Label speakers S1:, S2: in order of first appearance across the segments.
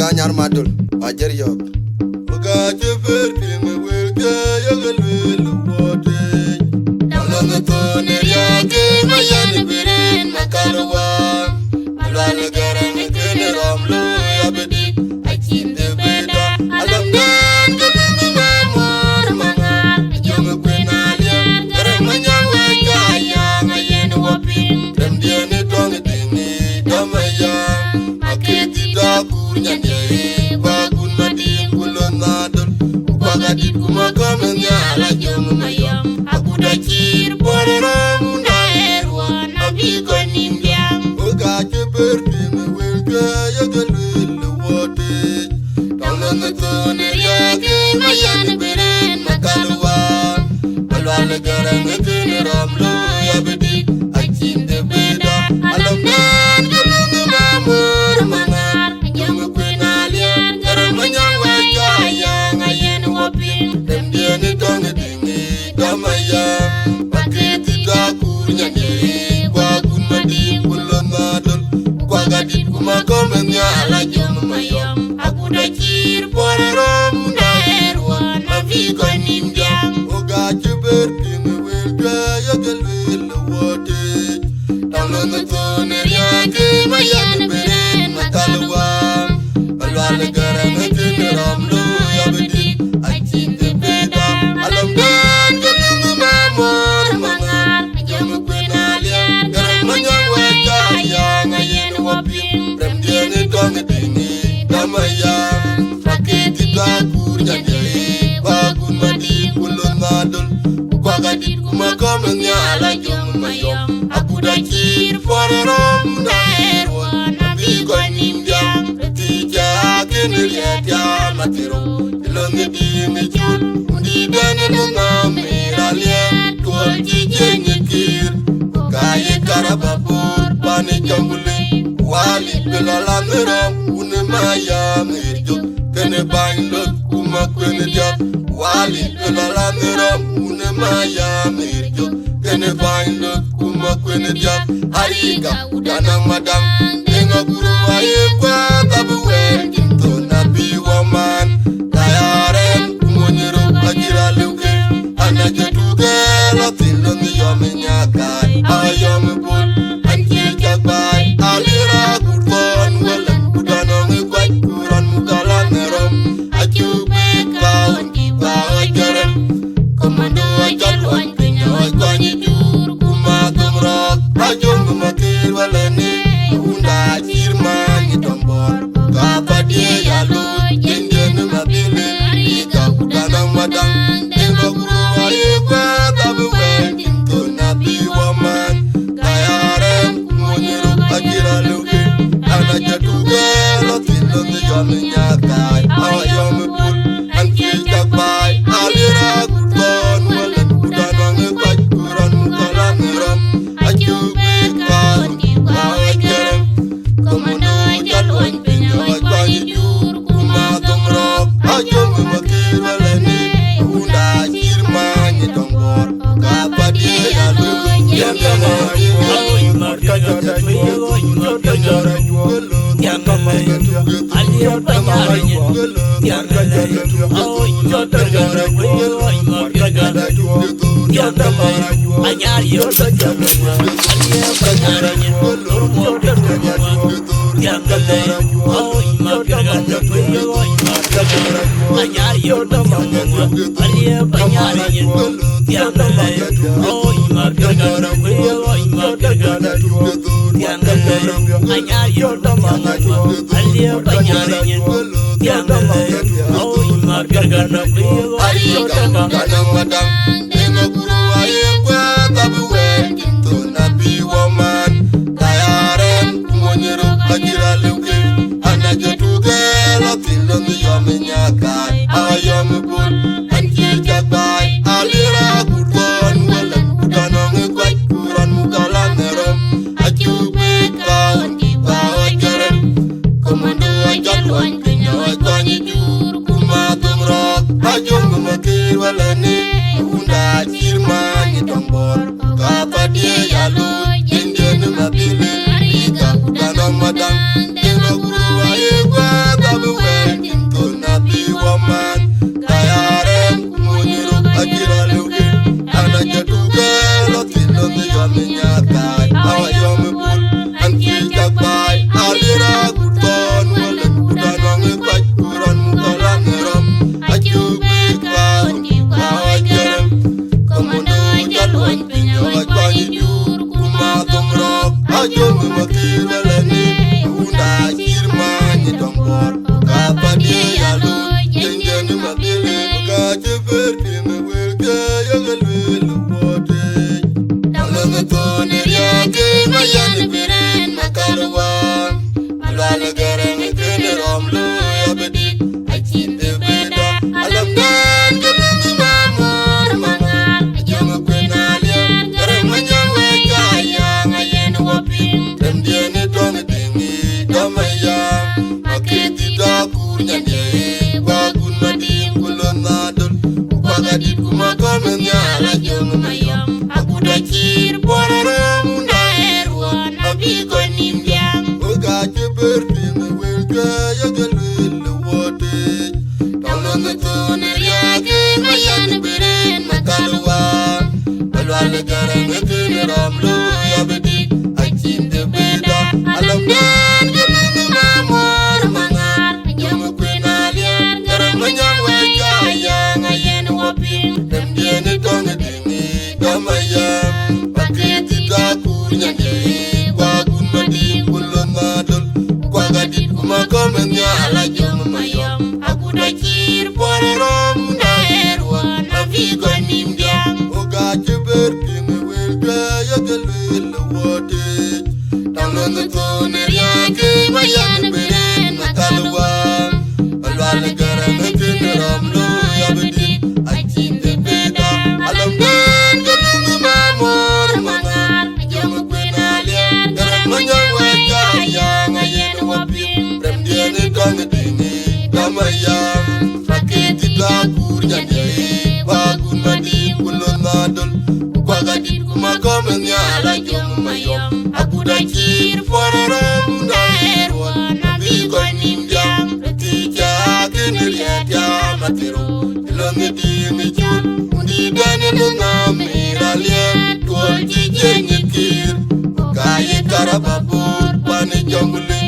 S1: Oga nyar madul ajer yok. Oga jefer pime wilke yogal wil wote. Dalong to neriake mayani birin makalwa. Alwan garang kene ramlo yabedi. Achinde beda alam dan kalung mamor mangal. Jom kwenalia garang manyang wajaya ngayen wapin. Dem dia ne dong dini damaya. Aketi da kunyanye bagun madin kulon nadol. Upagadit kumakomen ya ala jom mayam. Aku dacir porong daerwan abiko nimbiang. Oga jeber pime wilke yogal wil wote. Dalong to neriake mayani birin makalwa. Alwan garang kene ramlo yabedi. Achinde beda alam nan kalung mamor mangal. Jom kwenalia garang manyang wajaya ngayen wapin. Dem dia ni dong dingi damaya. Paketi da kunyanye bagun madin kulon nadol. Upagadit kumakomen ya ala jom mayam. Aku dacir porong daerwan abiko nimbiang. Oga jeber pime wilke yogal wil wote. Dalong to neriake mayani birin makalwa. Alwan garang kene ramlo yabedi. Achinde beda alam dan kalung mamor mangal. Jom kwenalia garang manyang wajaya ngayen wapin. Dem dia ni dong dini damaya. Paketi da kunyanye bagun madin kulon nadol. Upagadit kumakomen ya ala jom mayam. Aku dacir porong daerwan abiko nimbiang. Tija kene liat ya matiro. Ilong dini chul undi dene nungamira liat. Tuol jije nyekir kaye karabapur pane jambule. Wali belalan ram une maya mirjuk. Kene bainlot kuma kwene diak. Wali belalan ram une maya mirjuk. Kene bainlot kuma kwene diak. Hariga udanang madang. Denga guru aye kwa tabu wer kinto nabi waman. Kayaren kumonyero akira luke. Ana jatuke latin longi yome nyakai. Ayome bol anki jakbai. Alira kurton welan udanang ikwaj kuran mukalan nerom. Achube kawan kiba ajaran. Komando ajal wan kenya wajwani jur. Kumatum rak ajong kumakir walani. Unda jirmani tombor. Kapadia yalo jenjen mabili. Ika udanang madang. Denga guru aye kwa tabu wen kinto nabi waman. Kayaren kumonyero akira luke. Ana jatuge latin longi yome nyakai. Ayome bul anki jakbai. Alira kurton welan udanang ikwaj kuran mukalan neram. Achube kawan kiba ajaran. Komando ajal wan kenya wajwani jur. Kumatum rak ajong kumakir walani. Unda jirmani tombor. Kapadia yalo jenjen mabili. Kadang madang denga guru aye kwa tabu wen kinto nabi waman. Kayaren kumonyero akira luke. Ana jatuge latin longi yome nyakai. Ayome bul anki jakbai. Alira kurton welan udanang ikwaj kuran mukalan nerom. Achube kawan kiba ajaran. Komando ajal wan kenya wajwani jur. Kumatum rak ajong kumakir walani. Unda jirmani tombor. Kapadia yalo jenjen mabili. Ika udanang madang. makir walani unda kirma ni dombor kapadi yalu jengeni mabili ka jeber pin welga yagalwil wote dalanga tone yake mayani biren makarwa alwala gareng kene romlu yabedi achinde beda alam dan galungu mamor mangar ajama kwenalia gareng manyawe kaya ngayen wapin temdiene tong dingi damaya maketi dakur nyanye wagun madim kulonadol upagadit kumakomen nyala jong mayom aku dakir borarom ndaerwan abiko nimbyang uga jeber pin welga yagalwil wote dalanga tone yake mayan biren makalwa balwala gareng kene romlu yabedi achinde beda alam dan galungu mamor mangar ajama kwenalia gareng manyawe kaya ngayen wapin temdiene tong dingi damaya paketi dakur nyanye wagun madim kulonadol kwagadit kumakomen nyala jong mayom aku dakir borarom ndaerwan avigo nimbyang uga jeber pin welga yagalwil wote dalanga tone yake mayan biren makalwa alwala gareng kene romlu yabedi achinde beda alam dan galungu mamor mangar ajama kwenalia gareng manyawe kaya ngayen wapin temdiene tong dingi damaya paketi dakur nyanye wagun madim kulonadol kwagadit kumakomen nyala jong mayom aku dakir borarom ndaerwan avigo nimbyang tija kene liatya matiru ilonge dingi chul undi dane nungamiralien tuol jijenye kir kaye karababur pane jongule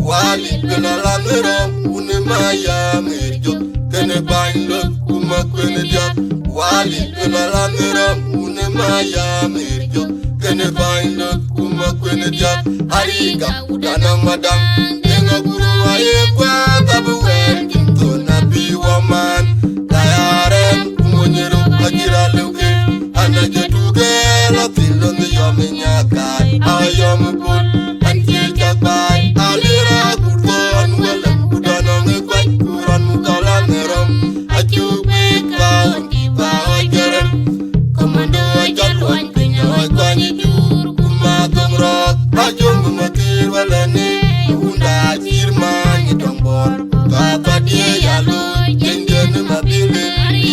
S1: wali kena langerom une maya merjo kene bainlok kuma kwene diak wali kena langerom une maya merjo kene bainlok kuma kwene diak hariga udanang madang denga guru aye kwa tabu wen kinto nabi waman tayaren kumonyero agira leuke ana jetuge la tilon yome nyakai ayom pul anti jakbai alira kurton wala udanang kwai kuran mukalan nerom ajubi kaun kiba ojerem komando jalwan pinya kwani jur kumatom rok ajung makir walani unda jirma ni dombor kapadi yalu jengeni mabili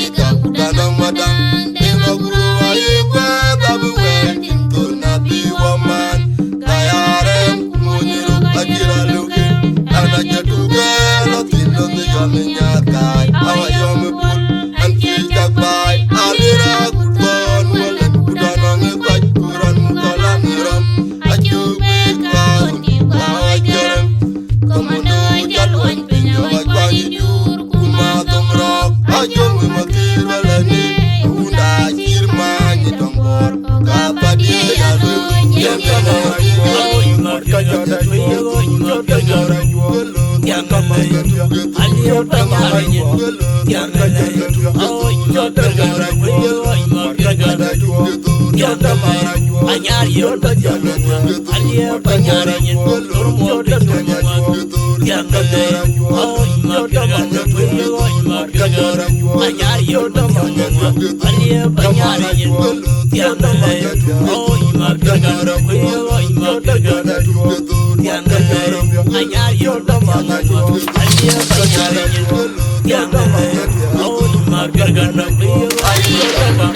S1: ika udanang madang denga guru aye kwa tabu wen kinto nabi waman kayaren kumonyero agira luke ana jatuge lo tilon yome nyakai awa yome pul anti jakbai alira kurton wala udanang kwaj kuran mukalan nerom ajubi kaun kiba ojerem komando jalwan pinya kwani jur kumatom rok ajung makir walani unda jirma ni dombor kapadi yalu jengeni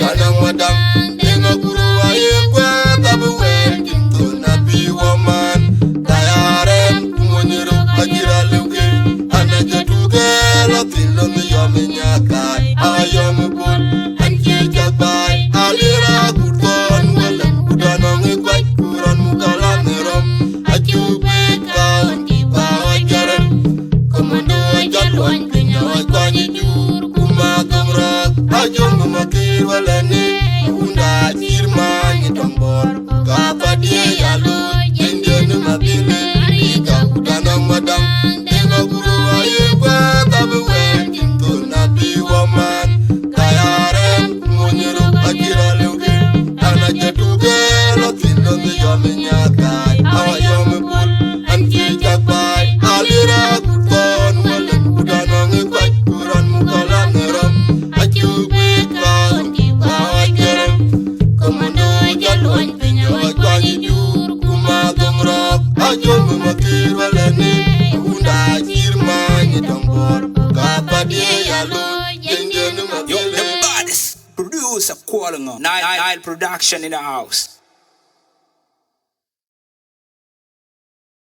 S1: Kadang madang denga guru aye kwa tabu wen kinto nabi waman tayaren kumonyero agira leuke ana jatuge la tilon yome nyakai ayom pul anti jakbai alira kurton wala udanang kwai kuran mukalan nerom ajubi kaun kiba ojerem komando jalwan pinya kwani jur kumatom rok ajung makir walani kirwalani unda kirmani dongor kapadi yalo jengenu
S2: Yo, the
S1: mabele
S2: baddest producer calling on Nile Production in the house.